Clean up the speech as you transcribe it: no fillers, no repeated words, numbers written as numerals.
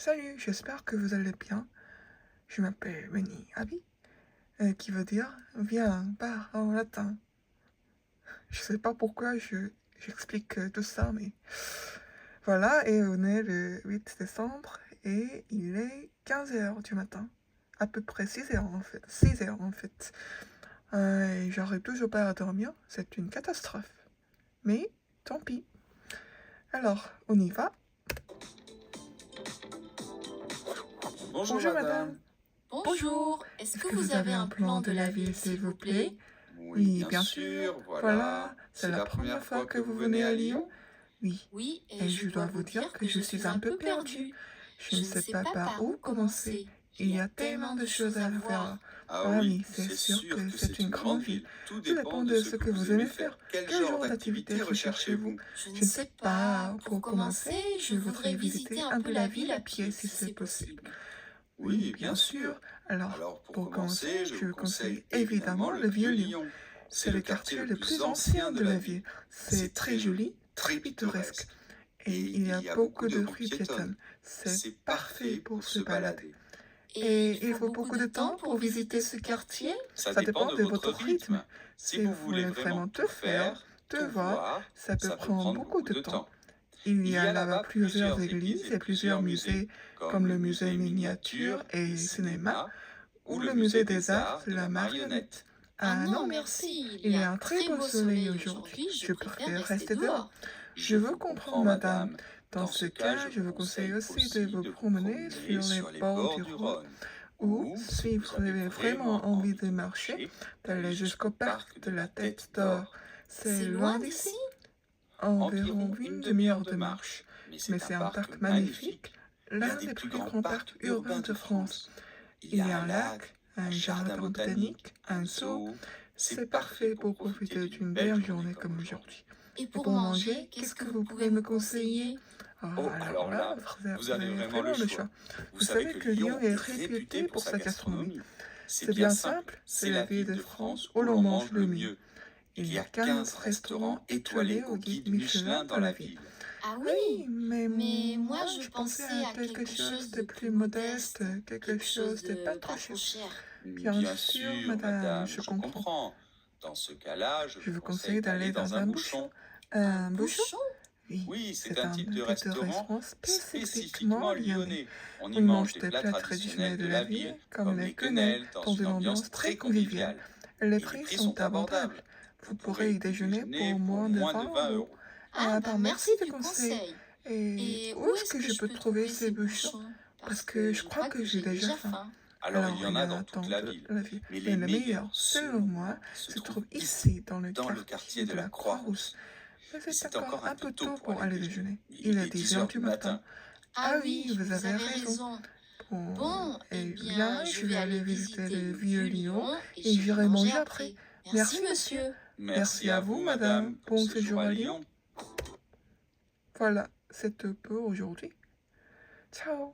Salut, j'espère que vous allez bien. Je m'appelle Winnie Abi, qui veut dire viens, pars en latin. Je sais pas pourquoi j'explique tout ça, mais voilà, et on est le 8 décembre et il est 15 heures du matin. À peu près 6 heures en fait. 6 heures en fait. Et j'arrive toujours pas à dormir, c'est une catastrophe. Mais tant pis. Alors, on y va. Bonjour Bonjour madame. madame. Bonjour, est-ce que vous avez un plan de la ville, s'il vous plaît? Oui, bien sûr. Voilà, c'est la première fois que vous venez à Lyon? Oui, Oui, et je dois vous dire que je suis un peu perdue. Je ne sais pas par où commencer. Il y a tellement de choses à faire. Ah oui, c'est sûr que c'est une grande ville. Tout dépend de ce que vous aimez faire. Quel genre d'activité recherchez-vous? Je ne sais pas. Pour commencer, je voudrais visiter un peu la ville à pied si c'est possible. Oui, bien sûr. Alors, pour commencer, je vous conseille évidemment le Vieux Lyon. C'est le quartier le plus ancien de la ville. C'est très joli, très pittoresque. Et il y a beaucoup de rues piétonnes. C'est parfait pour se balader. Et il faut beaucoup de temps pour visiter ce quartier. Ça dépend de votre rythme. Si vous voulez vraiment tout faire, tout voir, ça peut prendre beaucoup de temps. Il y a là-bas plusieurs églises et plusieurs musées, comme le musée miniature et cinéma, ou le musée des arts de la marionnette. Ah non, merci, Il y a un très beau soleil aujourd'hui. Je préfère rester dehors. Je vous comprends, madame. Dans ce cas, je vous conseille aussi de vous promener sur les bords du Rhône. Ou, si vous avez vraiment envie de marcher, d'aller jusqu'au parc de la Tête d'Or. C'est loin d'ici? Environ une demi-heure de marche. Mais c'est un parc magnifique, l'un des plus grands parcs urbains de France. Il y a un lac, un jardin botanique, un zoo. C'est parfait pour profiter d'une belle journée comme aujourd'hui. Et Et pour manger, qu'est-ce que vous pouvez me conseiller? Oh, alors là, vous avez vraiment le choix. Vous savez que Lyon est réputé pour sa gastronomie. C'est bien simple, c'est la ville de France où l'on mange le mieux. Il y a 15 restaurants étoilés au guide Michelin dans la ville. Ah Oui, oui, mais mais moi je je pensais pensais à à quelque chose de plus modeste, modeste, quelque chose de pas trop cher. cher. Bien sûr, madame, je comprends. Dans ce cas-là, Je vous conseille d'aller dans un bouchon. Un bouchon? Oui, C'est c'est un type de restaurant spécifiquement spécifiquement lyonnais. lyonnais. On On y y mange mange des des plats plats traditionnels de la ville, comme les quenelles, dans une ambiance très conviviale. Les prix sont abordables. Vous pourrez y déjeuner pour moins de 20 euros. Ah, bah merci du conseil. conseil. Et où est-ce que je peux trouver ces bouchons? Parce que je crois que j'ai déjà faim. Alors il y en a dans toute la ville. Mais les meilleurs, selon moi, se trouvent ici, dans le quartier de la Croix-Rousse. Mais c'est encore un peu tôt pour aller déjeuner. Il est 10 heures du matin. Ah oui, vous avez raison. Bon, eh eh bien, bien, je vais aller visiter le Vieux Lyon et et j'irai manger après. Merci, monsieur. Merci à vous, madame. Bon séjour à Lyon. Voilà, c'est tout pour aujourd'hui. Ciao.